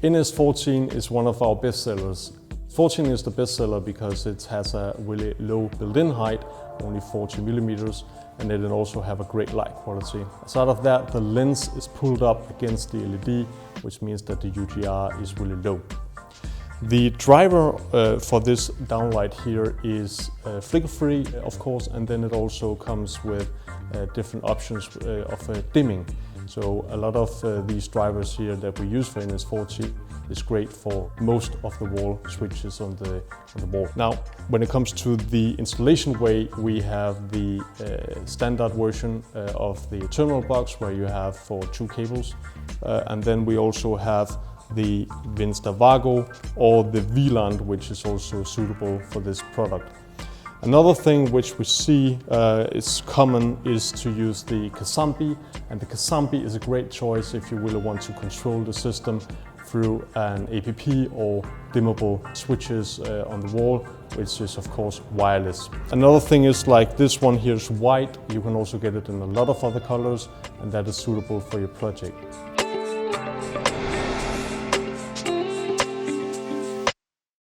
NS14 is one of our best sellers. 14 is the best seller because it has a really low built-in height, only 40 millimeters, and it also have a great light quality. Aside of that, the lens is pulled up against the LED, which means that the UGR is really low. The driver for this downlight here is flicker-free, of course, and then it also comes with different options of dimming. So a lot of these drivers here that we use for NS14 is great for most of the wall switches on the wall. Now, when it comes to the installation way, we have the standard version of the terminal box where you have for 2 cables, and then we also have the Vinsta Vago or the VLAN, which is also suitable for this product. Another thing which we see is common is to use the Casambi, and the Casambi is a great choice if you really want to control the system through an APP or dimmable switches on the wall, which is of course wireless. Another thing is like this one here is white. You can also get it in a lot of other colors, and that is suitable for your project.